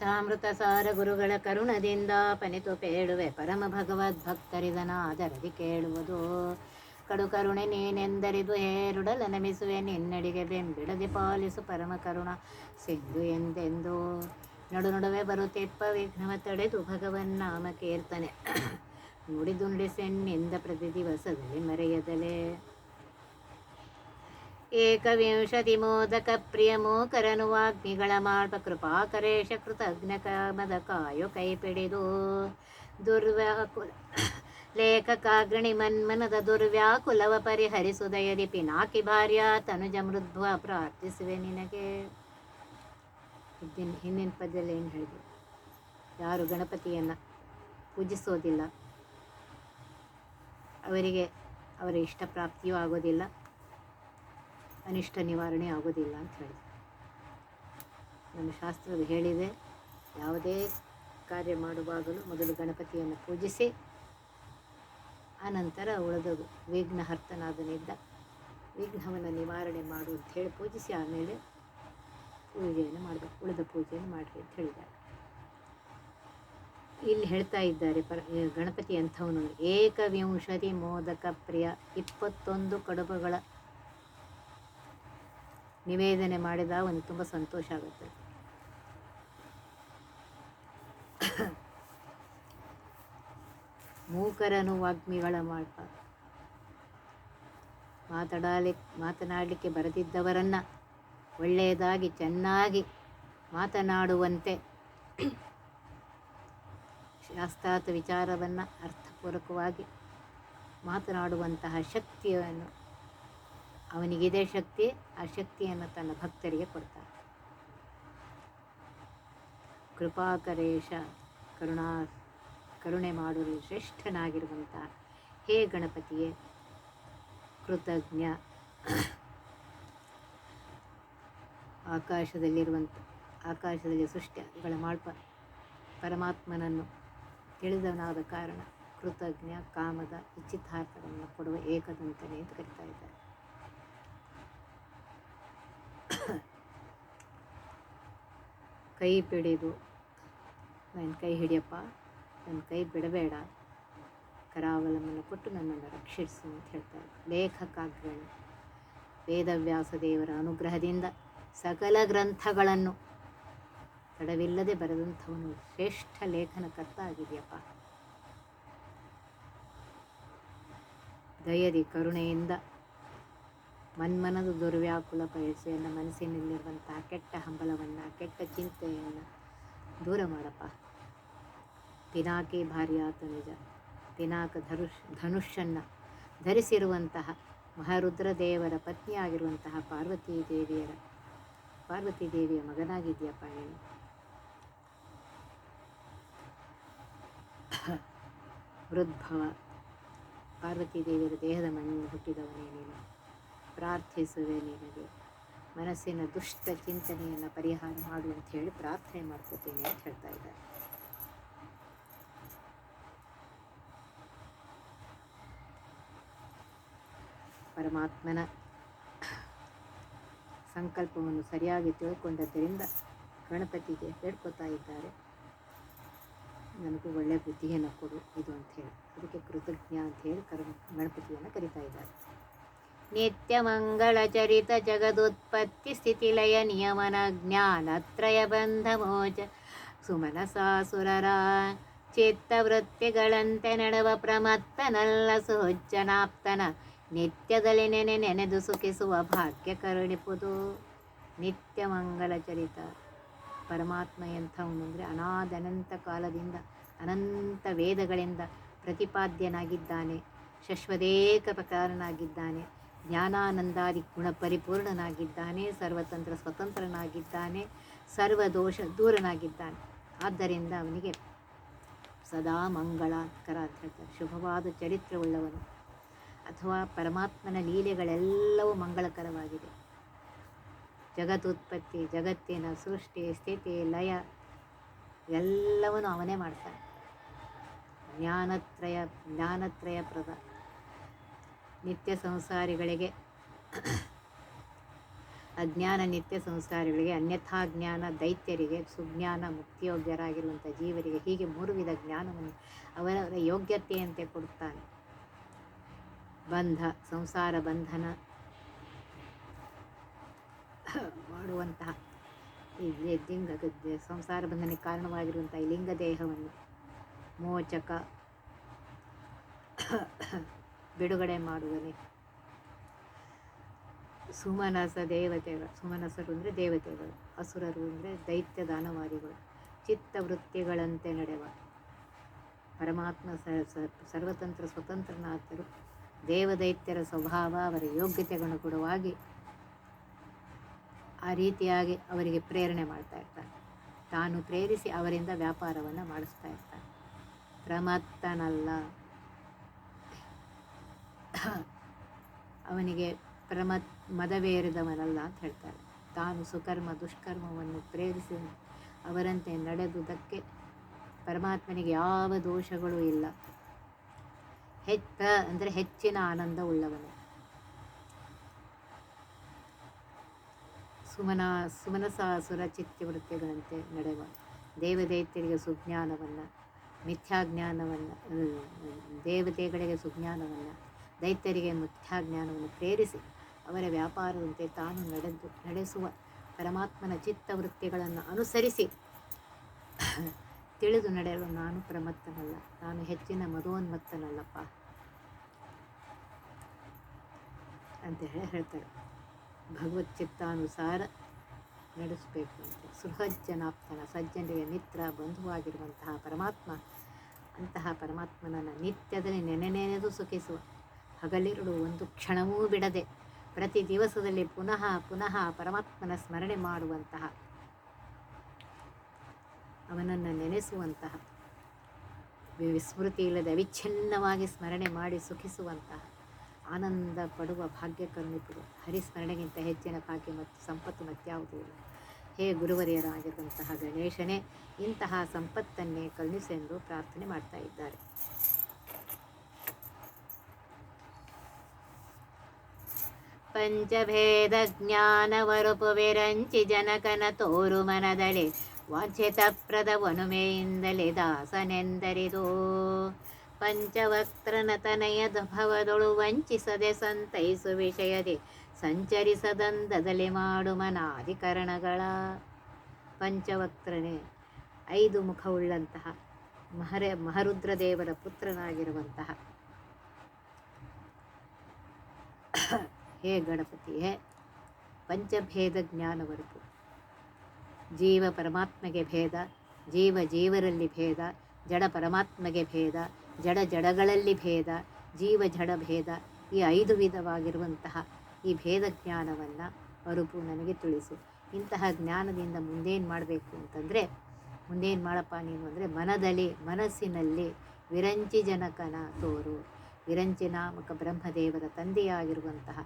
ಕಥಾಮೃತ ಸಾರ ಗುರುಗಳ ಕರುಣದಿಂದ ಪನಿತು ಪೇಳುವೆ ಪರಮ ಭಗವದ್ಭಕ್ತರಿದನಾದರದಿ ಕೇಳುವುದು ಕಡು ಕರುಣೆ ನೀನೆಂದರಿದು ಹೇರುಡಲ ನಮಿಸುವೆ ನಿನ್ನಡಿಗೆ ಬೆಂಬಿಡದೆ ಪಾಲಿಸು ಪರಮ ಕರುಣ ಸಿಂಧು ಎಂದೆಂದು ನಡು ನಡುವೆ ಬರುತ್ತಿಪ್ಪ ವಿಘ್ನವ ತಡೆದು ಭಗವನ್ ನಾಮ ಕೀರ್ತನೆ ನುಡಿದು ನುಡಿಸೆನ್ನಿಂದ ಪ್ರತಿ ದಿವಸದಲ್ಲಿ ಮರೆಯದಲೇ ಏಕವಿಂಶತಿ ಮೋದಕ ಪ್ರಿಯ ಮೋಕರನು ವಾಗ್ಮಿಗಳ ಮಾಳ್ಪ ಕೃಪಾಕರೇಶ ಕೃತಜ್ಞ ಕಾಮದ ಕಾಯು ಕೈ ಪಿಡಿದು ದುರ್ವ್ಯಾಕುಲ ಲೇಖಕಾಗ್ರಣಿ ಮನ್ಮನದ ದುರ್ವ್ಯಾಕುಲವ ಪರಿಹರಿಸುದಯದಿ ಪಿನಾಕಿ ಭಾರ್ಯ ತನುಜ ಮೃದ್ವ ಪ್ರಾರ್ಥಿಸುವೆ ನಿನಗೆ. ಹಿಂದಿನ ಪದ್ಯದಲ್ಲಿ ಏನು ಹೇಳಿದೆ? ಯಾರು ಗಣಪತಿಯನ್ನು ಪೂಜಿಸೋದಿಲ್ಲ ಅವರಿಗೆ ಅವರ ಇಷ್ಟ ಪ್ರಾಪ್ತಿಯೂ ಆಗೋದಿಲ್ಲ, ಅನಿಷ್ಟ ನಿವಾರಣೆ ಆಗೋದಿಲ್ಲ ಅಂತ ಹೇಳಿದೆ. ನಮ್ಮ ಶಾಸ್ತ್ರದ ಹೇಳಿದೆ, ಯಾವುದೇ ಕಾರ್ಯ ಮಾಡುವಾಗಲೂ ಮೊದಲು ಗಣಪತಿಯನ್ನು ಪೂಜಿಸಿ ಆನಂತರ ಉಳಿದದು ವಿಘ್ನಹರ್ತನಾದನಿದ್ದ ವಿಘ್ನವನ್ನು ನಿವಾರಣೆ ಮಾಡು ಅಂತ ಹೇಳಿ ಪೂಜಿಸಿ ಆಮೇಲೆ ಪೂಜೆಯನ್ನು ಮಾಡಬೇಕು, ಉಳಿದ ಪೂಜೆಯನ್ನು ಮಾಡಿರಿ ಅಂತ ಹೇಳಿದ್ದಾರೆ. ಇಲ್ಲಿ ಹೇಳ್ತಾ ಇದ್ದಾರೆ ಗಣಪತಿ ಅಂಥವನು ಏಕವಿಂಶತಿ ಮೋದಕ ಪ್ರಿಯ, 21 ಕಡುಬುಗಳ ನಿವೇದನೆ ಮಾಡಿದ ಅವನಿಗೆ ತುಂಬ ಸಂತೋಷ ಆಗುತ್ತೆ. ಮೂಕರನು ವಾಗ್ಮಿಗಳ ಮಾಡ್ಪ, ಮಾತನಾಡಲಿಕ್ಕೆ ಬರದಿದ್ದವರನ್ನು ಒಳ್ಳೆಯದಾಗಿ ಚೆನ್ನಾಗಿ ಮಾತನಾಡುವಂತೆ ಶಾಸ್ತ್ರಾರ್ಥ ವಿಚಾರವನ್ನು ಅರ್ಥಪೂರ್ವಕವಾಗಿ ಮಾತನಾಡುವಂತಹ ಶಕ್ತಿಯನ್ನು ಅವನಿಗಿದೆ ಶಕ್ತಿ. ಆ ಶಕ್ತಿಯನ್ನು ತನ್ನ ಭಕ್ತರಿಗೆ ಕೊಡ್ತಾನೆ. ಕೃಪಾಕರೇಶ ಕರುಣೆ ಮಾಡಲು ಶ್ರೇಷ್ಠನಾಗಿರುವಂತಹ ಹೇ ಗಣಪತಿಯೇ ಕೃತಜ್ಞ. ಆಕಾಶದಲ್ಲಿ ಸೃಷ್ಟಿಗಳ ಮಾಡ್ಪ ಪರಮಾತ್ಮನನ್ನು ತಿಳಿದವನಾದ ಕಾರಣ ಕೃತಜ್ಞ, ಕಾಮದ ಇಚ್ಛಿತಾರ್ಥವನ್ನು ಕೊಡುವ ಏಕದಂತನೇ ಅಂತ ಕರೀತಾ ಇದ್ದಾರೆ. ಕೈ ಪಿಡಿದು, ನನ್ನ ಕೈ ಹಿಡಿಯಪ್ಪ, ನನ್ನ ಕೈ ಬಿಡಬೇಡ, ಕರಾವಲಂಬನ ಕೊಟ್ಟು ನನ್ನನ್ನು ರಕ್ಷಿಸು ಅಂತ ಹೇಳ್ತಾರೆ. ಲೇಖಕಾಗ್ರಣಿ, ವೇದವ್ಯಾಸ ದೇವರ ಅನುಗ್ರಹದಿಂದ ಸಕಲ ಗ್ರಂಥಗಳನ್ನು ತಡವಿಲ್ಲದೆ ಬರೆದಂಥವನು ಶ್ರೇಷ್ಠ ಲೇಖನಕರ್ತ ಆಗಿದೆಯಪ್ಪ. ದಯದಿ ಕರುಣೆಯಿಂದ ಮನ್ಮನದ ದುರ್ವ್ಯಾಕುಲ ಪರಿಸೆಯನ್ನು, ಮನಸ್ಸಿನಲ್ಲಿರುವಂತಹ ಕೆಟ್ಟ ಹಂಬಲವನ್ನು, ಕೆಟ್ಟ ಚಿಂತೆಯನ್ನು ದೂರ ಮಾಡಪ್ಪ. ಪಿನಾಕಿ ಭಾರ್ಯಾತ ನಿಜ, ಪಿನಾಕ ಧನುಷನ್ನು ಧರಿಸಿರುವಂತಹ ಮಹಾರುದ್ರ ದೇವರ ಪತ್ನಿಯಾಗಿರುವಂತಹ ಪಾರ್ವತೀ ದೇವಿಯ ಮಗನಾಗಿದೆಯಪ್ಪ ನೀನು. ವೃದ್ಭವ, ಪಾರ್ವತೀ ದೇವಿಯರ ದೇಹದ ಮಣ್ಣಿನ ಹುಟ್ಟಿದವನೇ ನೀನು. ಪ್ರಾರ್ಥಿಸುವೆ ನಿನಗೆ, ಮನಸ್ಸಿನ ದುಷ್ಟ ಚಿಂತನೆಯನ್ನು ಪರಿಹಾರ ಮಾಡು ಅಂತ ಹೇಳಿ ಪ್ರಾರ್ಥನೆ ಮಾಡ್ಕೋತೀನಿ ಅಂತ ಹೇಳ್ತಾ ಇದ್ದಾರೆ. ಪರಮಾತ್ಮನ ಸಂಕಲ್ಪವನ್ನು ಸರಿಯಾಗಿ ತಿಳ್ಕೊಂಡದ್ದರಿಂದ ಗಣಪತಿಗೆ ಬೇಡ್ಕೋತಾ ಇದ್ದಾರೆ, ನನಗೂ ಒಳ್ಳೆಯ ಬುದ್ಧಿಯನ್ನು ಕೊಡು ಇದು ಅಂತ ಹೇಳಿ. ಅದಕ್ಕೆ ಕೃತಜ್ಞ ಅಂತ ಹೇಳಿ ಗಣಪತಿಯನ್ನು ಕರೀತಾ ಇದ್ದಾರೆ. ನಿತ್ಯ ಮಂಗಳ ಚರಿತ ಜಗದುತ್ಪತ್ತಿ ಸ್ಥಿತಿಲಯ ನಿಯಮನ ಜ್ಞಾನತ್ರಯ ಬಂಧ ಮೋಚ ಸುಮನಸಾಸುರರ ಚಿತ್ತವೃತ್ತಿಗಳಂತೆ ನಡೆವ ಪ್ರಮತ್ತನಲ್ಲ ಸುಹಜ್ಜನಾಪ್ತನ ನಿತ್ಯದಲ್ಲಿ ನೆನೆದು ಸುಖಿಸುವ ಭಾಗ್ಯ ಕರುಣಿಪುದು. ನಿತ್ಯ ಮಂಗಲ ಚರಿತ ಪರಮಾತ್ಮ ಎಂಥವನು ಅಂದರೆ ಅನಾದನಂತ ಕಾಲದಿಂದ ಅನಂತ ವೇದಗಳಿಂದ ಪ್ರತಿಪಾದ್ಯನಾಗಿದ್ದಾನೆ, ಶಶ್ವದೇಕ ಪ್ರಕಾರನಾಗಿದ್ದಾನೆ, ಜ್ಞಾನಾನಂದಾದಿ ಗುಣ ಪರಿಪೂರ್ಣನಾಗಿದ್ದಾನೆ, ಸರ್ವತಂತ್ರ ಸ್ವತಂತ್ರನಾಗಿದ್ದಾನೆ, ಸರ್ವದೋಷ ದೂರನಾಗಿದ್ದಾನೆ. ಆದ್ದರಿಂದ ಅವನಿಗೆ ಸದಾ ಮಂಗಳಕರ ಅಂತ ಹೇಳ್ತಾರೆ. ಶುಭವಾದ ಚರಿತ್ರೆಯುಳ್ಳವನು ಅಥವಾ ಪರಮಾತ್ಮನ ಲೀಲೆಗಳೆಲ್ಲವೂ ಮಂಗಳಕರವಾಗಿದೆ. ಜಗದುತ್ಪತ್ತಿ, ಜಗತ್ತಿನ ಸೃಷ್ಟಿ, ಸ್ಥಿತಿ, ಲಯ ಎಲ್ಲವನ್ನೂ ಅವನೇ ಮಾಡ್ತಾನೆ. ಜ್ಞಾನತ್ರಯಪ್ರದ ನಿತ್ಯ ಸಂಸಾರಿಗಳಿಗೆ ಅಜ್ಞಾನ ನಿತ್ಯ ಸಂಸ್ಕಾರಿಗಳಿಗೆ, ಅನ್ಯಥಾ ಜ್ಞಾನ ದೈತ್ಯರಿಗೆ, ಸುಜ್ಞಾನ ಮುಕ್ತಿಯೋಗ್ಯರಾಗಿರುವಂಥ ಜೀವರಿಗೆ, ಹೀಗೆ 3 ವಿಧ ಜ್ಞಾನವನ್ನು ಅವರವರ ಯೋಗ್ಯತೆಯಂತೆ ಕೊಡುತ್ತಾನೆ. ಬಂಧ, ಸಂಸಾರ ಬಂಧನ ಮಾಡುವಂತಹ ಈ ಲಿಂಗ ಸಂಸಾರ ಬಂಧನಕ್ಕೆ ಕಾರಣವಾಗಿರುವಂಥ ಈ ಲಿಂಗ ದೇಹವನ್ನು ಮೋಚಕ ಬಿಡುಗಡೆ ಮಾಡುವನೆ. ಸುಮನಸ ದೇವತೆಗಳು, ಸುಮನಸರು ಅಂದರೆ ದೇವತೆಗಳು, ಅಸುರರು ಅಂದರೆ ದೈತ್ಯ ದಾನವಾದಿಗಳು. ಚಿತ್ತವೃತ್ತಿಗಳಂತೆ ನಡೆವ ಪರಮಾತ್ಮ ಸರ್ವತಂತ್ರ ಸ್ವತಂತ್ರನಾದರೂ ದೇವದೈತ್ಯರ ಸ್ವಭಾವ ಅವರ ಯೋಗ್ಯತೆಗನುಗುಣವಾಗಿ ಆ ರೀತಿಯಾಗಿ ಅವರಿಗೆ ಪ್ರೇರಣೆ ಮಾಡ್ತಾ ಇರ್ತಾನೆ. ತಾನು ಪ್ರೇರಿಸಿ ಅವರಿಂದ ವ್ಯಾಪಾರವನ್ನು ಮಾಡಿಸ್ತಾ ಇರ್ತಾನೆ. ಪ್ರಮತ್ತನಲ್ಲ, ಅವನಿಗೆ ಮದವೇರಿದವನಲ್ಲ ಅಂತ ಹೇಳ್ತಾರೆ. ತಾನು ಸುಕರ್ಮ ದುಷ್ಕರ್ಮವನ್ನು ಪ್ರೇರಿಸಿ ಅವರಂತೆ ನಡೆದುದಕ್ಕೆ ಪರಮಾತ್ಮನಿಗೆ ಯಾವ ದೋಷಗಳೂ ಇಲ್ಲ. ಅಂದರೆ ಹೆಚ್ಚಿನ ಆನಂದ ಉಳ್ಳವನು. ಸುಮನಸಾಸುರ ಚಿತ್ತವೃತ್ತಿಗಳಂತೆ ನಡೆವ ದೇವದೈತ್ಯರಿಗೆ ಸುಜ್ಞಾನವನ್ನು, ಮಿಥ್ಯಾಜ್ಞಾನವನ್ನು, ದೇವತೆಗಳಿಗೆ ಸುಜ್ಞಾನವನ್ನು, ದೈತ್ಯರಿಗೆ ಮಿಥ್ಯಾಜ್ಞಾನವನ್ನು ಪ್ರೇರಿಸಿ ಅವರ ವ್ಯಾಪಾರದಂತೆ ತಾನು ನಡೆಸುವ ಪರಮಾತ್ಮನ ಚಿತ್ತವೃತ್ತಿಗಳನ್ನು ಅನುಸರಿಸಿ ತಿಳಿದು ನಡೆಯಲು ನಾನು ಪ್ರಮತ್ತನಲ್ಲ, ನಾನು ಹೆಚ್ಚಿನ ಮದೋನ್ಮತ್ತನಲ್ಲಪ್ಪ ಅಂತ ಹೇಳ್ತಾರೆ. ಭಗವತ್ ಚಿತ್ತಾನುಸಾರ ನಡೆಸಬೇಕು ಅಂತ. ಸುಹಜ್ಜನಾಪ್ತನ, ಸಜ್ಜನರಿಗೆ ಮಿತ್ರ ಬಂಧುವಾಗಿರುವಂತಹ ಪರಮಾತ್ಮ, ಅಂತಹ ಪರಮಾತ್ಮನನ್ನು ನಿತ್ಯದಲ್ಲಿ ನೆನೆದು ಸುಖಿಸುವ, ಹಗಲಿರುಳು ಒಂದು ಕ್ಷಣವೂ ಬಿಡದೆ ಪ್ರತಿ ದಿವಸದಲ್ಲಿ ಪುನಃ ಪುನಃ ಪರಮಾತ್ಮನ ಸ್ಮರಣೆ ಮಾಡುವಂತಹ, ಅವನನ್ನು ನೆನೆಸುವಂತಹ, ವಿಸ್ಮೃತಿ ಇಲ್ಲದೆ ಅವಿಚ್ಛಿನ್ನವಾಗಿ ಸ್ಮರಣೆ ಮಾಡಿ ಸುಖಿಸುವಂತಹ, ಆನಂದ ಪಡುವ ಭಾಗ್ಯ ಕರುಣಿಸುವ ಹರಿಸ್ಮರಣೆಗಿಂತ ಹೆಚ್ಚಿನ ಭಾಗ್ಯ ಮತ್ತು ಸಂಪತ್ತು ಮತ್ಯಾವುದೂ ಇಲ್ಲ. ಹೇ ಗುರುವರಿಯರಾಗಿರುವಂತಹ ಗಣೇಶನೇ, ಇಂತಹ ಸಂಪತ್ತನ್ನೇ ಕರುಣಿಸೆಂದು ಪ್ರಾರ್ಥನೆ ಮಾಡ್ತಾ ಇದ್ದಾರೆ. ಪಂಚಭೇದ ಜ್ಞಾನವರುಪು ವಿರಂಚಿ ಜನಕನ ತೋರು ಮನದಳಿ ವಾಂಛಿತ ಪ್ರದವನುಮೆಯಿಂದಲೇ ದಾಸನೆಂದರಿದು. ಪಂಚವಕ್ತ್ರನ ತನಯದ ಭವದೊಳು ವಂಚಿಸದೆ ಸಂತೈಸು ವಿಷಯದಿ ಸಂಚರಿಸದಂದದಲ್ಲಿ ಮಾಡು ಮನಾಧಿಕರಣಗಳ. ಪಂಚವಕ್ತ್ರನೇ, 5 ಮುಖವುಳ್ಳಂತಹ ಮಹರುದ್ರದೇವರ ಪುತ್ರನಾಗಿರುವಂತಹ ಹೇ ಗಣಪತಿಯೇ, ಪಂಚಭೇದ ಜ್ಞಾನವರೆಗೂ ಜೀವ ಪರಮಾತ್ಮಗೆ ಭೇದ, ಜೀವ ಜೀವರಲ್ಲಿ ಭೇದ, ಜಡ ಪರಮಾತ್ಮಗೆ ಭೇದ, ಜಡ ಜಡಗಳಲ್ಲಿ ಭೇದ, ಜೀವ ಜಡ ಭೇದ, ಈ 5 ವಿಧವಾಗಿರುವಂತಹ ಈ ಭೇದ ಜ್ಞಾನವನ್ನು ಅರುಪು ನನಗೆ ತಿಳಿಸು. ಇಂತಹ ಜ್ಞಾನದಿಂದ ಮುಂದೇನು ಮಾಡಬೇಕು ಅಂತಂದರೆ, ಮುಂದೇನು ಮಾಡಪ್ಪ ನೀನು ಅಂದರೆ, ಮನಸ್ಸಿನಲ್ಲಿ ವಿರಂಚಿ ಜನಕನ ತೋರು. ವಿರಂಚಿ ನಾಮಕ ಬ್ರಹ್ಮದೇವರ ತಂದೆಯಾಗಿರುವಂತಹ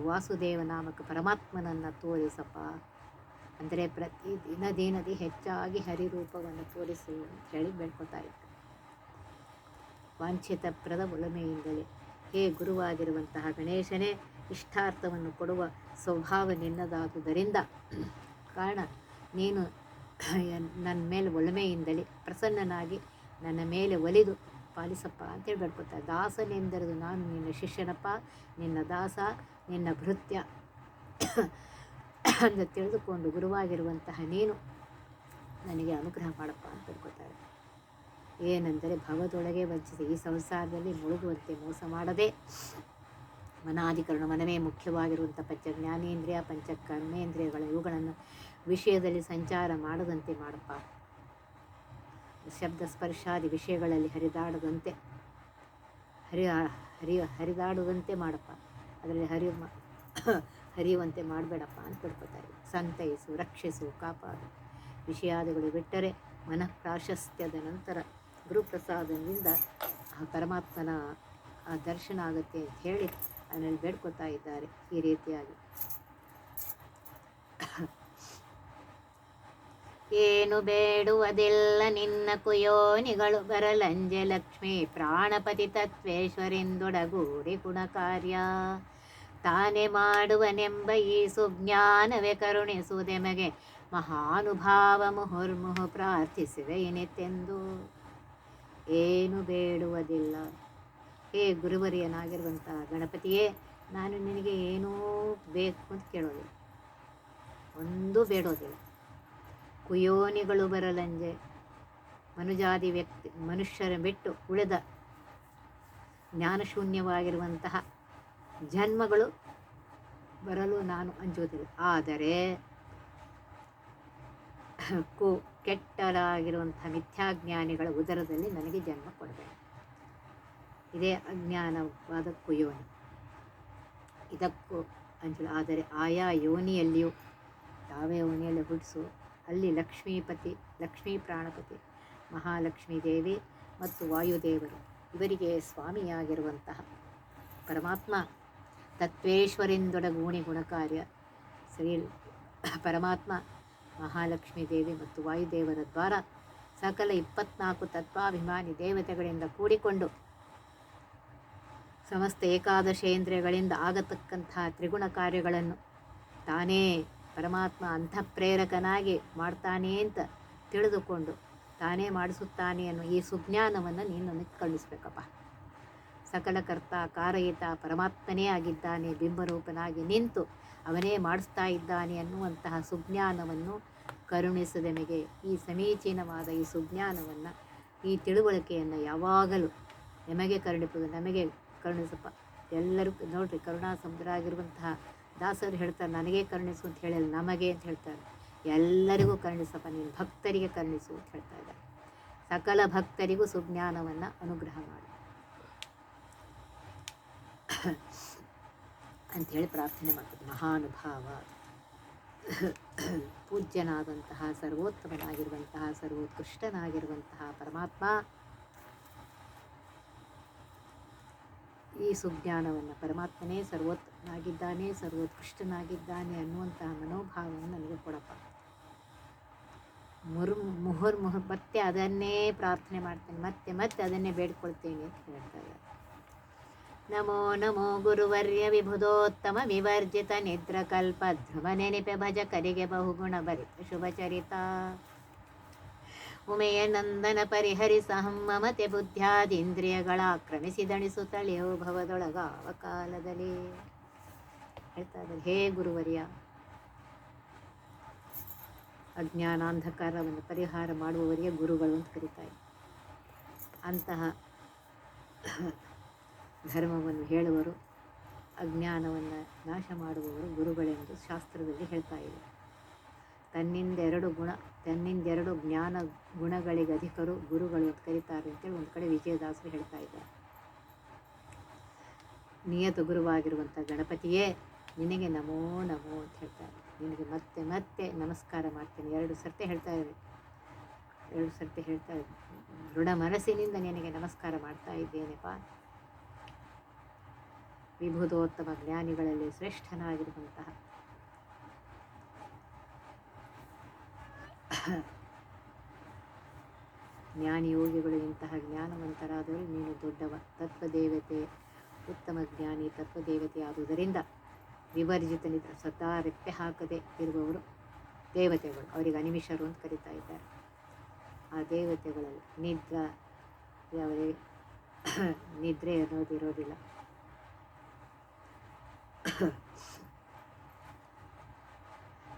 ವಾಸುದೇವ ನಾಮಕ ಪರಮಾತ್ಮನನ್ನು ತೋರಿಸಪ್ಪ. ಅಂದರೆ ಪ್ರತಿ ದಿನದಿ ಹೆಚ್ಚಾಗಿ ಹರಿರೂಪವನ್ನು ತೋರಿಸು ಅಂತ ಹೇಳಿ ಬೇಡ್ಕೊತಾ ಇದ್ದರು. ವಾಂಛಿತ ಪ್ರದ ಒಲಮೆಯಿಂದಲೇ, ಹೇ ಗುರುವಾಗಿರುವಂತಹ ಗಣೇಶನೇ, ಇಷ್ಟಾರ್ಥವನ್ನು ಕೊಡುವ ಸ್ವಭಾವ ನಿನ್ನದಾದುದರಿಂದ ಕಾರಣ ನೀನು ನನ್ನ ಮೇಲೆ ಒಲಮೆಯಿಂದಲೇ ಪ್ರಸನ್ನನಾಗಿ ನನ್ನ ಮೇಲೆ ಒಲಿದು ಪಾಲಿಸಪ್ಪ ಅಂತೇಳಿ ಬೇಡ್ಕೊತಾರೆ. ದಾಸನೆಂದರದು ನಾನು ನಿನ್ನ ಶಿಷ್ಯನಪ್ಪ, ನಿನ್ನ ದಾಸ, ನಿನ್ನ ಭೃತ್ಯ ಅಂತ ತಿಳಿದುಕೊಂಡು ಗುರುವಾಗಿರುವಂತಹ ನೀನು ನನಗೆ ಅನುಗ್ರಹ ಮಾಡಪ್ಪ ಅಂತ ಬೇಡ್ಕೊತಾರೆ. ಏನೆಂದರೆ, ಭವದೊಳಗೆ ವಂಚಿಸಿ ಈ ಸಂಸಾರದಲ್ಲಿ ಮುಳುಗುವಂತೆ ಮೋಸ ಮಾಡದೆ ಮನಾಧಿಕರಣ, ಮನವೇ ಮುಖ್ಯವಾಗಿರುವಂಥ ಪಂಚ ಜ್ಞಾನೇಂದ್ರಿಯ ಪಂಚ ಕರ್ಮೇಂದ್ರಿಯಗಳ ಇವುಗಳನ್ನು ವಿಷಯದಲ್ಲಿ ಸಂಚಾರ ಮಾಡದಂತೆ ಮಾಡಪ್ಪ. ಶಬ್ದ ಸ್ಪರ್ಶಾದಿ ವಿಷಯಗಳಲ್ಲಿ ಹರಿದಾಡುವಂತೆ ಮಾಡಪ್ಪ. ಅದರಲ್ಲಿ ಹರಿಯುವಂತೆ ಮಾಡಬೇಡಪ್ಪ ಅಂತ ಬಿಡ್ಕೊತಾರೆ. ಸಂತೈಸು, ರಕ್ಷಿಸು, ಕಾಪಾಡು. ವಿಷಯಾದಿಗಳು ಬಿಟ್ಟರೆ ಮನಃ ಪ್ರಾಶಸ್ತ್ಯದ ನಂತರ ಗುರುಪ್ರಸಾದದಿಂದ ಆ ಪರಮಾತ್ಮನ ಆ ದರ್ಶನ ಆಗುತ್ತೆ ಅಂತ ಹೇಳಿ ಅದರಲ್ಲಿ ಬೇಡ್ಕೊತಾ ಇದ್ದಾರೆ. ಈ ರೀತಿಯಾಗಿ ಏನು ಬೇಡುವುದಿಲ್ಲ ನಿನ್ನ ಕುಯೋನಿಗಳು ಬರಲಂಜೆ ಲಕ್ಷ್ಮೀ ಪ್ರಾಣಪತಿ ತತ್ವೇಶ್ವರಿಂದೊಡಗೂಡಿ ಗುಣಕಾರ್ಯ. ತಾನೇ ಮಾಡುವನೆಂಬ ಈ ಸುಜ್ಞಾನವೇ ಕರುಣಿಸುವುದೆಮಗೆ ಮಹಾನುಭಾವ ಮುಹುರ್ಮುಹು ಪ್ರಾರ್ಥಿಸುವೆ ಇನಿತೆಂದು. ಏನು ಬೇಡುವುದಿಲ್ಲ. ಹೇ ಗುರುವರಿಯನಾಗಿರುವಂತಹ ಗಣಪತಿಯೇ, ನಾನು ನಿನಗೆ ಏನೂ ಬೇಕು ಅಂತ ಕೇಳೋದಿಲ್ಲ, ಒಂದೂ ಬೇಡೋದಿಲ್ಲ. ಕುಯೋನಿಗಳು ಬರಲಂಜೆ, ಮನುಜಾದಿ ಮನುಷ್ಯರ ಬಿಟ್ಟು ಉಳಿದ ಜ್ಞಾನಶೂನ್ಯವಾಗಿರುವಂತಹ ಜನ್ಮಗಳು ಬರಲು ನಾನು ಅಂಜುವುದಿಲ್ಲ. ಆದರೆ ಕೆಟ್ಟಲಾಗಿರುವಂತಹ ಮಿಥ್ಯಾಜ್ಞಾನಿಗಳ ಉದರದಲ್ಲಿ ನನಗೆ ಜನ್ಮ ಕೊಡಬೇಡ. ಇದೇ ಅಜ್ಞಾನವಾದ ಕುಯೋನಿ, ಇದಕ್ಕೂ ಅಂಜಲು. ಆದರೆ ಆಯಾ ಯೋನಿಯಲ್ಲಿಯೂ ಯಾವೇ ಯೋನಿಯಲ್ಲಿ ಹುಟ್ಟಿಸು, ಅಲ್ಲಿ ಲಕ್ಷ್ಮೀ ಪ್ರಾಣಪತಿ, ಮಹಾಲಕ್ಷ್ಮೀ ದೇವಿ ಮತ್ತು ವಾಯುದೇವರು ಇವರಿಗೆ ಸ್ವಾಮಿಯಾಗಿರುವಂತಹ ಪರಮಾತ್ಮ ತತ್ವೇಶ್ವರಿಂದೊಡಗೂಣಿ ಗುಣಕಾರ್ಯ ಶ್ರೀ ಪರಮಾತ್ಮ ಮಹಾಲಕ್ಷ್ಮೀ ದೇವಿ ಮತ್ತು ವಾಯುದೇವರ ದ್ವಾರ ಸಕಲ 24 ತತ್ವಾಭಿಮಾನಿ ದೇವತೆಗಳಿಂದ ಕೂಡಿಕೊಂಡು ಸಮಸ್ತ ಏಕಾದಶೇಂದ್ರಿಯಗಳಿಂದ ಆಗತಕ್ಕಂತಹ ತ್ರಿಗುಣ ಕಾರ್ಯಗಳನ್ನು ತಾನೇ ಪರಮಾತ್ಮ ಅಂತಃಪ್ರೇರಕನಾಗಿ ಮಾಡ್ತಾನೆ ಅಂತ ತಿಳಿದುಕೊಂಡು ತಾನೇ ಮಾಡಿಸುತ್ತಾನೆ ಅನ್ನೋ ಈ ಸುಜ್ಞಾನವನ್ನು ನೀನು ನನಗೆ ಕಳಿಸ್ಬೇಕಪ್ಪ. ಸಕಲ ಕರ್ತ ಕಾರಯಿತ ಪರಮಾತ್ಮನೇ ಆಗಿದ್ದಾನೆ, ಬಿಂಬರೂಪನಾಗಿ ನಿಂತು ಅವನೇ ಮಾಡಿಸ್ತಾ ಇದ್ದಾನೆ ಅನ್ನುವಂತಹ ಸುಜ್ಞಾನವನ್ನು ಕರುಣಿಸದೆಮಗೆ. ಈ ಸಮೀಚೀನವಾದ ಈ ಸುಜ್ಞಾನವನ್ನು, ಈ ತಿಳುವಳಿಕೆಯನ್ನು ಯಾವಾಗಲೂ ನಮಗೆ ಕರುಣಿಸುವುದು, ನಮಗೆ ಕರುಣಿಸಪ್ಪ. ಎಲ್ಲರೂ ನೋಡ್ರಿ, ಕರುಣಾ ಸಮುದ್ರ ಆಗಿರುವಂತಹ ದಾಸರು ಹೇಳ್ತಾರೆ, ನನಗೆ ಕರುಣಿಸು ಅಂತ ಹೇಳಿಲ್ಲ, ನಮಗೆ ಅಂತ ಹೇಳ್ತಾರೆ. ಎಲ್ಲರಿಗೂ ಕರುಣಿಸಪ್ಪ, ನೀನು ಭಕ್ತರಿಗೆ ಕರುಣಿಸು ಅಂತ ಹೇಳ್ತಾ ಇದ್ದಾರೆ. ಸಕಲ ಭಕ್ತರಿಗೂ ಸುಜ್ಞಾನವನ್ನು ಅನುಗ್ರಹ ಮಾಡಿ ಅಂಥೇಳಿ ಪ್ರಾರ್ಥನೆ ಮಾಡ್ತೀವಿ. ಮಹಾನುಭಾವ ಪೂಜ್ಯನಾದಂತಹ ಸರ್ವೋತ್ತಮನಾಗಿರುವಂತಹ ಸರ್ವೋತ್ಕೃಷ್ಟನಾಗಿರುವಂತಹ ಪರಮಾತ್ಮ ಈ ಸುಜ್ಞಾನವನ್ನು, ಪರಮಾತ್ಮನೇ ಸರ್ವೋತ್ತಮನಾಗಿದ್ದಾನೆ, ಸರ್ವೋತ್ಕೃಷ್ಟನಾಗಿದ್ದಾನೆ ಅನ್ನುವಂತಹ ಮನೋಭಾವವನ್ನು ನನಗೆ ಕೊಡಪ್ಪ. ಮುಹುರ್ಮುಹು ಮತ್ತೆ ಅದನ್ನೇ ಪ್ರಾರ್ಥನೆ ಮಾಡ್ತೇನೆ, ಮತ್ತೆ ಅದನ್ನೇ ಬೇಡ್ಕೊಳ್ತೇನೆ ಅಂತ ಹೇಳ್ತಾ ಇದ್ದಾರೆ. ನಮೋ ನಮೋ ಗುರುವರ್ಯ ವಿಭುಧೋತ್ತಮ ವಿವರ್ಜಿತ ನಿದ್ರಕಲ್ಪ ಧ್ರುವ ನೆನಪೆ ಭಜಕರಿಗೆ ಬಹುಗುಣ ಭರಿತ ಶುಭಚರಿತ. ಉಮೆಯ ನಂದನ ಪರಿಹರಿಸಹಂ ಮಮತೆ ಬುದ್ಧ್ಯಾದಿಂದ್ರಿಯಗಳ ಆಕ್ರಮಿಸಿದಣಿಸು ತಳೆಯೋ ಭವದೊಳಗಾವ ಕಾಲದಲ್ಲಿ ಹೇಳ್ತಾ ಇದ್ದಾರೆ. ಹೇ ಗುರುವರ್ಯ, ಅಜ್ಞಾನಾಂಧಕಾರವನ್ನು ಪರಿಹಾರ ಮಾಡುವವರಿಗೆ ಗುರುಗಳು ಅಂತ ಕರೀತಾರೆ. ಅಂತಹ ಧರ್ಮವನ್ನು ಹೇಳುವರು, ಅಜ್ಞಾನವನ್ನು ನಾಶ ಮಾಡುವವರು ಗುರುಗಳೆಂದು ಶಾಸ್ತ್ರದಲ್ಲಿ ಹೇಳ್ತಾ ಇದೆ. ತನ್ನಿಂದೆರಡು ಜ್ಞಾನ ಗುಣಗಳಿಗೆ ಅಧಿಕರು ಗುರುಗಳು ಅಂತ ಕರೀತಾರೆ ಅಂತೇಳಿ ಒಂದು ಕಡೆ ವಿಜಯದಾಸರು ಹೇಳ್ತಾ ಇದ್ದಾರೆ. ನಿಯತ ಗುರುವಾಗಿರುವಂಥ ಗಣಪತಿಯೇ, ನಿನಗೆ ನಮೋ ನಮೋ ಅಂತ ಹೇಳ್ತಾರೆ. ನಿನಗೆ ಮತ್ತೆ ನಮಸ್ಕಾರ ಮಾಡ್ತೇನೆ. 2 ಸರ್ತಿ ಹೇಳ್ತಾ ಇದ್ದಾರೆ. ದೃಢ ಮನಸ್ಸಿನಿಂದ ನಿನಗೆ ನಮಸ್ಕಾರ ಮಾಡ್ತಾ ಇದ್ದೇನೆಪ್ಪ. ವಿಭುಧೋತ್ತಮ ಜ್ಞಾನಿಗಳಲ್ಲಿ ಶ್ರೇಷ್ಠನಾಗಿರುವಂತಹ ಜ್ಞಾನಿ ಯೋಗಿಗಳು ಇಂತಹ ಜ್ಞಾನವಂತರಾದರೂ ನೀನು ದೊಡ್ಡವ, ತತ್ವದೇವತೆ, ಉತ್ತಮ ಜ್ಞಾನಿ ತತ್ವದೇವತೆ ಆದುದರಿಂದ ವಿವರ್ಜಿತನಿದ್ದ ಸದಾ ರೆಪ್ಪೆ ಹಾಕದೆ ಇರುವವರು ದೇವತೆಗಳು, ಅವರಿಗೆ ಅನಿಮಿಷರು ಅಂತ ಕರೀತಾ ಇದ್ದಾರೆ. ಆ ದೇವತೆಗಳಲ್ಲಿ ನಿದ್ರೆ ಅನ್ನೋದಿರೋದಿಲ್ಲ.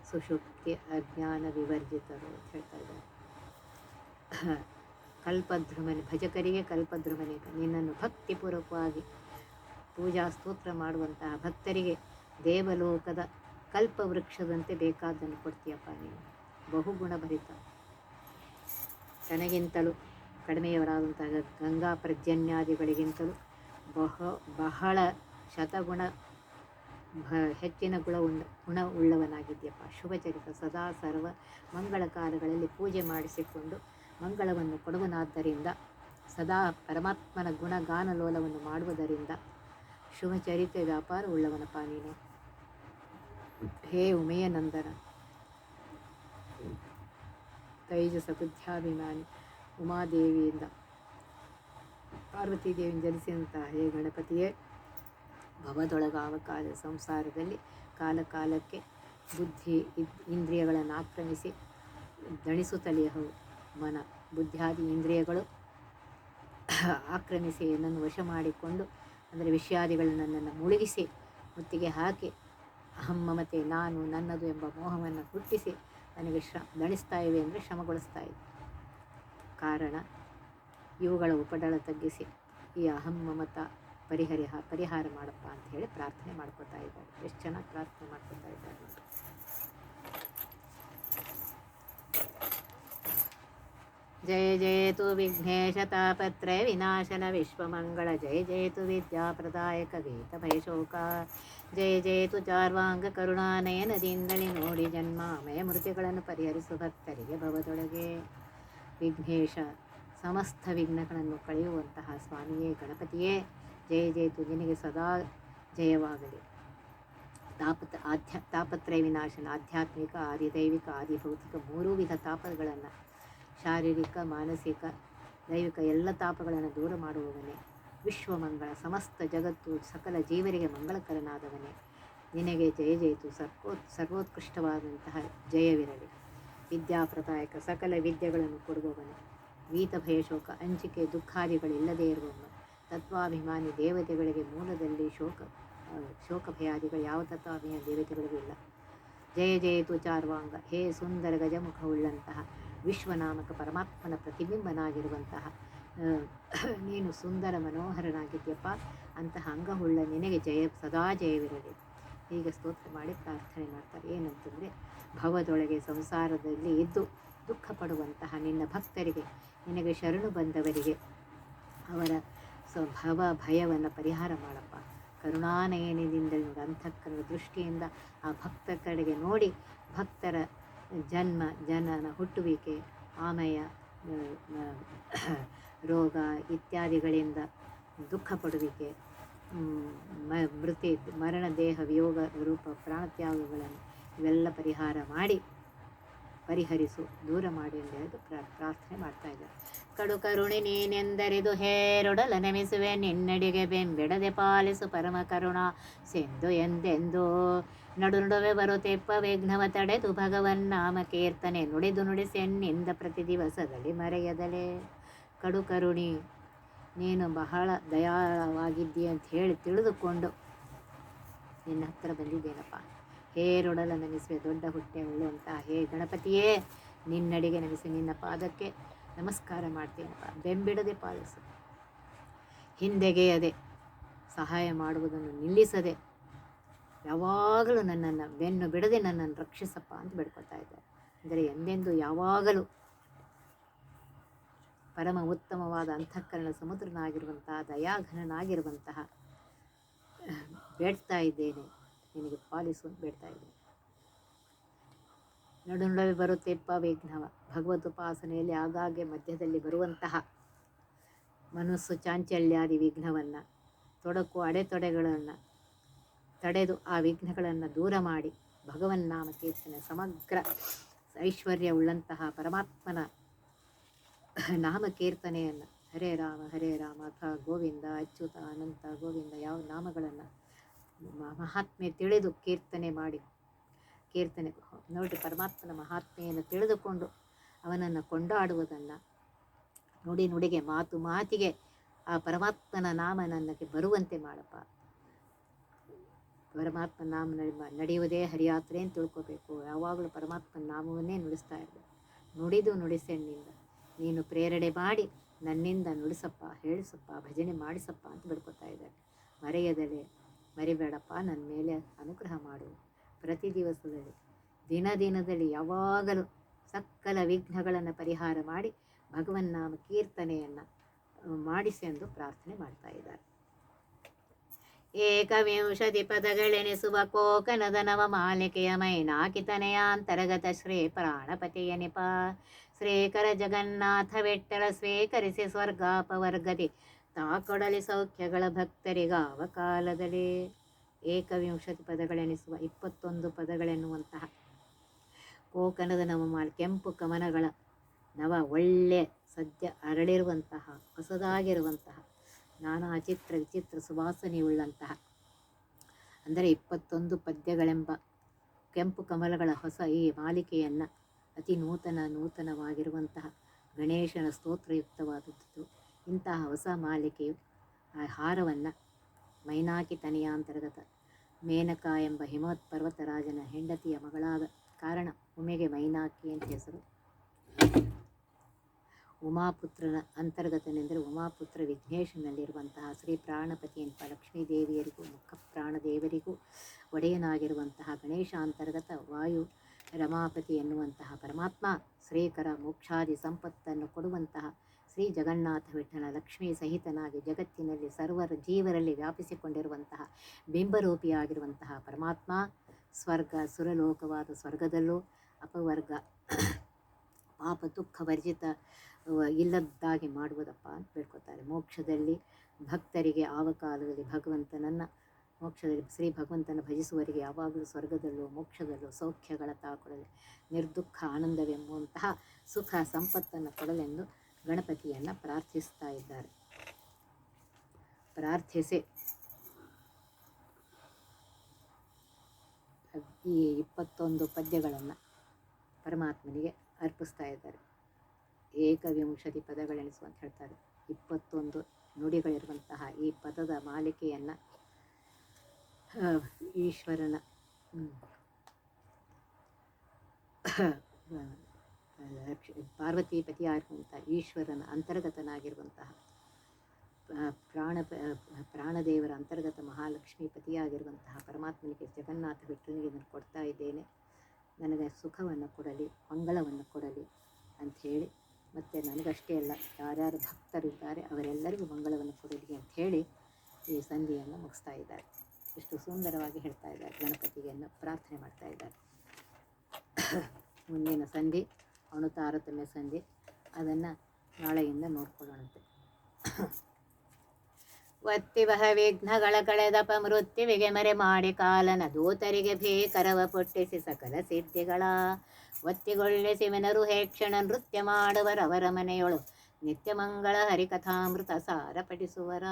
ಸುಷುಪ್ತಿ ಅಜ್ಞಾನ ವಿವರ್ಜಿತರು ಅಂತ ಹೇಳ್ತಾ ಇದ್ದಾರೆ. ಕಲ್ಪದ್ರುಮನೆ ಭಜಕರಿಗೆ ಕಲ್ಪದ್ರುಮನೆ, ನಿನ್ನನ್ನು ಭಕ್ತಿಪೂರ್ವಕವಾಗಿ ಪೂಜಾ ಸ್ತೋತ್ರ ಮಾಡುವಂತಹ ಭಕ್ತರಿಗೆ ದೇವಲೋಕದ ಕಲ್ಪವೃಕ್ಷದಂತೆ ಬೇಕಾದ್ದನ್ನು ಕೊಡ್ತೀಯಪ್ಪ. ನೀನು ಬಹುಗುಣ ಭರಿತ, ತನಗಿಂತಲೂ ಕಡಿಮೆಯವರಾದಂತಹ ಗಂಗಾ ಪ್ರಜನ್ಯಾದಿಗಳಿಗಿಂತಲೂ ಬಹಳ ಶತಗುಣ ಹೆಚ್ಚಿನ ಗುಣವುಳ್ಳವನಾಗಿದೆಯಪ್ಪ. ಶುಭಚರಿತ, ಸದಾ ಸರ್ವ ಮಂಗಳ ಕಾರ್ಯಗಳಲ್ಲಿ ಪೂಜೆ ಮಾಡಿಸಿಕೊಂಡು ಮಂಗಳವನ್ನು ಕೊಡುವನಾದ್ದರಿಂದ, ಸದಾ ಪರಮಾತ್ಮನ ಗುಣಗಾನಲೋಲವನ್ನು ಮಾಡುವುದರಿಂದ ಶುಭಚರಿತ ವ್ಯಾಪಾರವುಳ್ಳವನಪ್ಪ ನೀನು. ಹೇ ಉಮೆಯ ನಂದನ, ತೈಜಸ ಬುದ್ಧ್ಯಾಭಿಮಾನಿ ಉಮಾದೇವಿಯಿಂದ ಪಾರ್ವತೀದೇವಿಯನ್ನು ಜನಿಸಿದಂತಹ ಹೇ ಗಣಪತಿಯೇ, ಭವದೊಳಗಾವ ಸಂಸಾರದಲ್ಲಿ ಕಾಲ ಕಾಲಕ್ಕೆ ಬುದ್ಧಿ ಇಂದ್ರಿಯಗಳನ್ನು ಆಕ್ರಮಿಸಿ ದಣಿಸುತ್ತಲೇ ಮನ ಬುದ್ಧಿಯಾದಿ ಇಂದ್ರಿಯಗಳು ಆಕ್ರಮಿಸಿ ನನ್ನನ್ನು ವಶ ಮಾಡಿಕೊಂಡು, ಅಂದರೆ ವಿಷಯಾದಿಗಳು ನನ್ನನ್ನು ಮುಳುಗಿಸಿ ಮುತ್ತಿಗೆ ಹಾಕಿ ಅಹಂ ಮಮತೆ ನಾನು ನನ್ನದು ಎಂಬ ಮೋಹವನ್ನು ಹುಟ್ಟಿಸಿ ನನಗೆ ದಣಿಸ್ತಾ ಇವೆ, ಅಂದರೆ ಶ್ರಮಗೊಳಿಸ್ತಾ ಇದೆ. ಕಾರಣ ಇವುಗಳ ಉಪಟಳ ತಗ್ಗಿಸಿ ಈ ಅಹಂ ಮಮತ ಪರಿಹಾರ ಮಾಡಪ್ಪ ಅಂತ ಹೇಳಿ ಪ್ರಾರ್ಥನೆ ಮಾಡ್ಕೊತಾ ಇದ್ದಾರೆ. ಎಷ್ಟು ಚೆನ್ನಾಗಿ ಪ್ರಾರ್ಥನೆ ಮಾಡ್ಕೊತಾ ಇದ್ದಾರೆ. ಜಯ ಜಯತು ವಿಘ್ನೇಶ ತಾಪತ್ರಯ ವಿನಾಶನ ವಿಶ್ವಮಂಗಳ ಜಯ ಜಯತು ವಿದ್ಯಾಪ್ರದಾಯಕ ಗೀತ ಭಯಶೋಕ ಜಯ ಜಯತು ಚಾರ್ವಾಂಗ ಕರುಣಾನಯನದಿಂದಲೇ ನೋಡಿ ಜನ್ಮಾಮಯ ಮೃತಿಗಳನ್ನು ಪರಿಹರಿಸು ಭಕ್ತರಿಗೆ ಭವದೊಳಗೆ. ವಿಘ್ನೇಶ, ಸಮಸ್ತ ವಿಘ್ನಗಳನ್ನು ಕಳೆಯುವಂತಹ ಸ್ವಾಮಿಯೇ ಗಣಪತಿಯೇ ಜಯ ಜಯತು, ನಿನಗೆ ಸದಾ ಜಯವಾಗಲಿ. ತಾಪತ್ರಯ ವಿನಾಶನ, ಆಧ್ಯಾತ್ಮಿಕ ಆದಿದೈವಿಕ ಆದಿಭೌತಿಕ ಮೂರೂ ವಿಧ ತಾಪಗಳನ್ನು, ಶಾರೀರಿಕ ಮಾನಸಿಕ ದೈವಿಕ ಎಲ್ಲ ತಾಪಗಳನ್ನು ದೂರ ಮಾಡುವವನೇ. ವಿಶ್ವಮಂಗಳ, ಸಮಸ್ತ ಜಗತ್ತು ಸಕಲ ಜೀವರಿಗೆ ಮಂಗಳಕರನಾದವನೇ ನಿನಗೆ ಜಯ ಜಯಿತು. ಸರ್ವೋತ್ಕೃಷ್ಟವಾದಂತಹ ಜಯವಿರಲಿ. ವಿದ್ಯಾಪ್ರದಾಯಕ, ಸಕಲ ವಿದ್ಯೆಗಳನ್ನು ಕೊಡುವವನು. ವೀತ ಭಯಶೋಕ, ಅಂಜಿಕೆ ದುಃಖಾದಿಗಳಿಲ್ಲದೇ ಇರುವವನು. ತತ್ವಾಭಿಮಾನಿ, ದೇವತೆಗಳಿಗೆ ಮೂಲದಲ್ಲಿ ಶೋಕ ಭಯಾದಿಗಳು ಯಾವ ತತ್ವಾಭಿಮಾನಿ ದೇವತೆಗಳಿಗೂ ಇಲ್ಲ. ಜಯ ಜಯತು ಚಾರ್ವಾಂಗ, ಹೇ ಸುಂದರ ಗಜಮುಖವುಳ್ಳಂತಹ ವಿಶ್ವನಾಮಕ ಪರಮಾತ್ಮನ ಪ್ರತಿಬಿಂಬನಾಗಿರುವಂತಹ ನೀನು ಸುಂದರ ಮನೋಹರನಾಗಿದ್ಯಪ್ಪ. ಅಂತಹ ಅಂಗವುಳ್ಳ ನಿನಗೆ ಸದಾ ಜಯವಿರಲಿ. ಹೀಗೆ ಸ್ತೋತ್ರ ಮಾಡಿ ಪ್ರಾರ್ಥನೆ ಮಾಡ್ತಾರೆ. ಏನಂತಂದರೆ, ಭವದೊಳಗೆ ಸಂಸಾರದಲ್ಲಿ ಇದ್ದು ದುಃಖ ಪಡುವಂತಹ ನಿನ್ನ ಭಕ್ತರಿಗೆ, ನಿನಗೆ ಶರಣು ಬಂದವರಿಗೆ ಅವರ ಭವ ಭಯವನ್ನು ಪರಿಹಾರ ಮಾಡಪ್ಪ. ಕರುಣಾನಯನದಿಂದಲೇ ನೋಡಿ, ಅಂತಃಕರಣ ದೃಷ್ಟಿಯಿಂದ ಆ ಭಕ್ತರ ಕಡೆಗೆ ನೋಡಿ, ಭಕ್ತರ ಜನನ ಹುಟ್ಟುವಿಕೆ, ಆಮಯ ರೋಗ ಇತ್ಯಾದಿಗಳಿಂದ ದುಃಖ ಪಡುವಿಕೆ, ಮರಣ ದೇಹ ವಿಯೋಗ ರೂಪ ಪ್ರಾಣತ್ಯಾಗಗಳನ್ನು ಇವೆಲ್ಲ ಪರಿಹರಿಸು, ದೂರ ಮಾಡಿ ಎಂದು ಹೇಳಿದು ಪ್ರಾರ್ಥನೆ ಮಾಡ್ತಾ ಇದ್ದಾರೆ. ಕಡು ಕರುಣೆ ನೀನೆಂದರಿದು ಹೇರೊಡಲ ನೆಮಿಸುವೆ, ನಿನ್ನಡಿಗೆ ಬೆಂಬಿಡದೆ ಪಾಲಿಸು ಪರಮ ಕರುಣಾ ಸೆಂದು ಎಂದೆಂದು. ನಡುವೆ ಬರುತ್ತೆಪ್ಪ ವಿಘ್ನವ ತಡೆದು ಭಗವನ್ನಾಮ ಕೀರ್ತನೆ ನುಡಿದು ನುಡಿಸೆನ್ನಿಂದ ಪ್ರತಿ ದಿವಸದಲ್ಲಿ ಮರೆಯದಲೆ. ಕಡು ಕರುಣಿ, ನೀನು ಬಹಳ ದಯಾಳವಾಗಿದ್ದೀಯ ಅಂತ ಹೇಳಿ ತಿಳಿದುಕೊಂಡು ನಿನ್ನ ಹತ್ತಿರ ಬಂದಿದ್ದೇನಪ್ಪ. ಹೇರೊಡಲ ನಮಿಸುವೆ, ದೊಡ್ಡ ಹೊಟ್ಟೆ ಉಳ್ಳುವಂತಹ ಹೇ ಗಣಪತಿಯೇ, ನಿನ್ನಡಿಗೆ ನಮಿಸಿ ನಿನ್ನ ಪಾದಕ್ಕೆ ನಮಸ್ಕಾರ ಮಾಡ್ತೇನಪ್ಪ. ಬೆಂಬಿಡದೆ ಪಾಲಿಸು, ಹಿಂದೆಗೆಯದೆ ಸಹಾಯ ಮಾಡುವುದನ್ನು ನಿಲ್ಲಿಸದೆ ಯಾವಾಗಲೂ ನನ್ನನ್ನು ಬೆನ್ನು ಬಿಡದೆ ನನ್ನನ್ನು ರಕ್ಷಿಸಪ್ಪ ಅಂತ ಬೇಡ್ಕೊಳ್ತಾ ಇದ್ದಾರೆ. ಅಂದರೆ ಎಂದೆಂದು ಯಾವಾಗಲೂ ಪರಮ ಉತ್ತಮವಾದ ಅಂತಃಕರಣ ಸಮುದ್ರನಾಗಿರುವಂತಹ ದಯಾಘನನಾಗಿರುವಂತಹ ಬೇಡ್ತಾ ಇದ್ದೇನೆ, ನಿನಗೆ ಪಾಲಿಸು ಅಂತ ಬೇಡ್ತಾ ಇದ್ದೇನೆ. ನಡುವೆ ಬರುತ್ತೆಪ್ಪ ವಿಘ್ನವ, ಭಗವದುಪಾಸನೆಯಲ್ಲಿ ಆಗಾಗ್ಗೆ ಮಧ್ಯದಲ್ಲಿ ಬರುವಂತಹ ಮನಸ್ಸು ಚಾಂಚಲ್ಯಾದಿ ವಿಘ್ನವನ್ನು, ತೊಡಕು ಅಡೆತೊಡೆಗಳನ್ನು ತಡೆದು ಆ ವಿಘ್ನಗಳನ್ನು ದೂರ ಮಾಡಿ ಭಗವನ್ನಾಮ ಕೀರ್ತನೆ, ಸಮಗ್ರ ಐಶ್ವರ್ಯವುಳ್ಳಂತಹ ಪರಮಾತ್ಮನ ನಾಮಕೀರ್ತನೆಯನ್ನು, ಹರೇ ರಾಮ ಅಥವಾ ಗೋವಿಂದ ಅಚ್ಯುತ ಅನಂತ ಗೋವಿಂದ ಯಾವ ನಾಮಗಳನ್ನು ಮಹಾತ್ಮೆ ತಿಳಿದು ಕೀರ್ತನೆ ನೋಡಿ, ಪರಮಾತ್ಮನ ಮಹಾತ್ಮೆಯನ್ನು ತಿಳಿದುಕೊಂಡು ಅವನನ್ನು ಕೊಂಡಾಡುವುದನ್ನು, ನುಡಿಗೆ ಮಾತಿಗೆ ಆ ಪರಮಾತ್ಮನ ನಾಮ ನನಗೆ ಬರುವಂತೆ ಮಾಡಪ್ಪ. ಪರಮಾತ್ಮನ ನಾಮ ನಡೆಯುವುದೇ ಹರಿಯಾತ್ರೆ ಅಂತ ತಿಳ್ಕೋಬೇಕು. ಯಾವಾಗಲೂ ಪರಮಾತ್ಮನ ನಾಮವನ್ನೇ ನುಡಿಸ್ತಾ ಇರಬೇಕು. ನುಡಿಸೆನ್ನಿಂದ ನೀನು ಪ್ರೇರಣೆ ಮಾಡಿ ನನ್ನಿಂದ ನುಡಿಸಪ್ಪ, ಹೇಳಿಸಪ್ಪ, ಭಜನೆ ಮಾಡಿಸಪ್ಪ ಅಂತ ಬಿಡ್ಕೊತಾ ಇದ್ದಾರೆ. ಮರಿಬೇಡಪ್ಪ, ನನ್ನ ಮೇಲೆ ಅನುಗ್ರಹ ಮಾಡು. ಪ್ರತಿ ದಿವಸದಲ್ಲಿ ದಿನದಲ್ಲಿ ಯಾವಾಗಲೂ ಸಕಲ ವಿಘ್ನಗಳನ್ನು ಪರಿಹಾರ ಮಾಡಿ ಭಗವನ್ನಾಮ ಕೀರ್ತನೆಯನ್ನು ಮಾಡಿಸೆಂದು ಪ್ರಾರ್ಥನೆ ಮಾಡ್ತಾ ಇದ್ದಾರೆ. ಏಕವಿಂಶತಿ ಪದಗಳೆನಿಸುವ ಕೋಕನದ ನವ ಮಾಲಿಕೆಯ ಮೈನಾಕಿತನೆಯ ಅಂತರ್ಗತ ಶ್ರೀ ಪ್ರಾಣಪತಿಯ ನಿಪ ಶ್ರೀಕರ ಜಗನ್ನಾಥ ವಿಠ್ಠಲ ಸ್ವೀಕರಿಸಿ ಸ್ವರ್ಗಾಪವರ್ಗದಿ ತಾಕೊಡಲಿ ಸೌಖ್ಯಗಳ ಭಕ್ತರಿಗಾವ ಕಾಲದಲ್ಲಿ. ಏಕವಿಂಶತಿ ಪದಗಳೆನಿಸುವ 21 ಪದಗಳೆನ್ನುವಂತಹ ಕೋಕನದ ನವಮಾಲೆ, ಕೆಂಪು ಕಮನಗಳ ನವ, ಒಳ್ಳೆ ಸದ್ಯ ಅರಳಿರುವಂತಹ ಹೊಸದಾಗಿರುವಂತಹ ನಾನಾ ಚಿತ್ರ ವಿಚಿತ್ರ ಸುವಾಸನೆಯುಳ್ಳಂತಹ ಅಂದರೆ 21 ಪದ್ಯಗಳೆಂಬ ಕೆಂಪು ಕಮಲಗಳ ಹೊಸ ಈ ಮಾಲಿಕೆಯನ್ನು ಅತಿ ನೂತನವಾಗಿರುವಂತಹ ಗಣೇಶನ ಸ್ತೋತ್ರಯುಕ್ತವಾದದ್ದು. ಇಂತಹ ಹೊಸ ಮಾಲಿಕೆಯು ಆ ಹಾರವನ್ನು ಮೈನಾಕಿ ತನೆಯಾಂತರ್ಗತ ಮೇನಕಾ ಎಂಬ ಹಿಮವತ್ ಪರ್ವತರಾಜನ ಹೆಂಡತಿಯ ಮಗಳಾದ ಕಾರಣ ಉಮೆಗೆ ಮೈನಾಕಿ ಅಂತ ಹೆಸರು. ಉಮಾಪುತ್ರನ ಅಂತರ್ಗತನೆಂದರೆ ಉಮಾಪುತ್ರ ವಿಘ್ನೇಶನಲ್ಲಿರುವಂತಹ ಶ್ರೀ ಪ್ರಾಣಪತಿ ಎಂಬ ಲಕ್ಷ್ಮೀದೇವಿಯರಿಗೂ ಮುಖ ಪ್ರಾಣದೇವರಿಗೂ ಒಡೆಯನಾಗಿರುವಂತಹ ಗಣೇಶ ಅಂತರ್ಗತ ವಾಯು ರಮಾಪತಿ ಎನ್ನುವಂತಹ ಪರಮಾತ್ಮ ಶ್ರೀಕರ ಮೋಕ್ಷಾದಿ ಸಂಪತ್ತನ್ನು ಕೊಡುವಂತಹ ಶ್ರೀ ಜಗನ್ನಾಥ ವಿಠ್ಠಲ ಲಕ್ಷ್ಮೀ ಸಹಿತನಾಗಿ ಜಗತ್ತಿನಲ್ಲಿ ಸರ್ವರ ಜೀವರಲ್ಲಿ ವ್ಯಾಪಿಸಿಕೊಂಡಿರುವಂತಹ ಬಿಂಬರೂಪಿಯಾಗಿರುವಂತಹ ಪರಮಾತ್ಮ ಸ್ವರ್ಗ ಸುರಲೋಕವಾದ ಸ್ವರ್ಗದಲ್ಲೂ ಅಪವರ್ಗ ಪಾಪ ದುಃಖ ವರ್ಜಿತ ಇಲ್ಲದ್ದಾಗಿ ಮಾಡುವುದಪ್ಪ ಅಂತ ಬೇಡ್ಕೊತಾರೆ. ಮೋಕ್ಷದಲ್ಲಿ ಭಕ್ತರಿಗೆ ಆವ ಕಾಲದಲ್ಲಿ ಮೋಕ್ಷದಲ್ಲಿ ಶ್ರೀ ಭಗವಂತನ ಭಜಿಸುವವರಿಗೆ ಯಾವಾಗಲೂ ಸ್ವರ್ಗದಲ್ಲೂ ಮೋಕ್ಷದಲ್ಲೂ ಸೌಖ್ಯಗಳ ತಾಕೊಡಲಿ ನಿರ್ದುಃಖ ಆನಂದವೆಂಬುವಂತಹ ಸುಖ ಸಂಪತ್ತನ್ನು ಕೊಡಲೆಂದು ಗಣಪತಿಯನ್ನು ಪ್ರಾರ್ಥಿಸ್ತಾ ಇದ್ದಾರೆ. ಪ್ರಾರ್ಥಿಸಿ ಈ 21 ಪದ್ಯಗಳನ್ನು ಪರಮಾತ್ಮನಿಗೆ ಅರ್ಪಿಸ್ತಾ ಇದ್ದಾರೆ. ಏಕವಿಂಶತಿ ಪದಗಳೆನಿಸು ಅಂತ ಹೇಳ್ತಾರೆ. 21 ನುಡಿಗಳಿರುವಂತಹ ಈ ಪದದ ಮಾಲಿಕೆಯನ್ನು ಈಶ್ವರನ ಪಾರ್ವತೀಪತಿಯಾಗಿರುವಂಥ ಈಶ್ವರನ ಅಂತರ್ಗತನಾಗಿರುವಂತಹ ಪ್ರಾಣದೇವರ ಅಂತರ್ಗತ ಮಹಾಲಕ್ಷ್ಮೀ ಪತಿಯಾಗಿರುವಂತಹ ಪರಮಾತ್ಮನಿಗೆ ಜಗನ್ನಾಥ ವಿಠ್ಠಲನಿಗೆ ನಾನು ಕೊಡ್ತಾ ಇದ್ದೇನೆ, ನನಗೆ ಸುಖವನ್ನು ಕೊಡಲಿ, ಮಂಗಳವನ್ನು ಕೊಡಲಿ ಅಂಥೇಳಿ, ಮತ್ತು ನನಗಷ್ಟೇ ಅಲ್ಲ ಯಾರ್ಯಾರು ಭಕ್ತರಿದ್ದಾರೆ ಅವರೆಲ್ಲರಿಗೂ ಮಂಗಳವನ್ನು ಕೊಡಲಿ ಅಂಥೇಳಿ ಈ ಸಂಧಿಯನ್ನು ಮುಗಿಸ್ತಾ ಇದ್ದಾರೆ. ಎಷ್ಟು ಸುಂದರವಾಗಿ ಹೇಳ್ತಾ ಇದ್ದಾರೆ, ಗಣಪತಿಯನ್ನು ಪ್ರಾರ್ಥನೆ ಮಾಡ್ತಾ ಇದ್ದಾರೆ. ಮುಂದಿನ ಸಂಧಿ ಅಣುತಾರತಮ್ಯ ಸಂಧಿ, ಅದನ್ನು ನಾಳೆಯಿಂದ ನೋಡ್ಕೊಳ್ಳೋಣಂತೆ. ಒತ್ತಿವಹ ವಿಘ್ನಗಳ ಕಳೆದಪ ಮೃತ್ಯುವಿಗೆ ಮರೆ ಮಾಡಿ ಕಾಲನ ದೂತರಿಗೆ ಭೀಕರವ ಪೊಟ್ಟಿಸಿ ಸಕಲ ಸಿದ್ಧಿಗಳ ಒತ್ತಿಗೊಳ್ಳಿಸಿ ಮೆನರು ಹೇಕ್ಷಣ ನೃತ್ಯ ಮಾಡುವರವರ ಮನೆಯೊಳು ನಿತ್ಯ ಮಂಗಳ ಹರಿಕಥಾಮೃತ ಸಾರ ಪಠಿಸುವರ.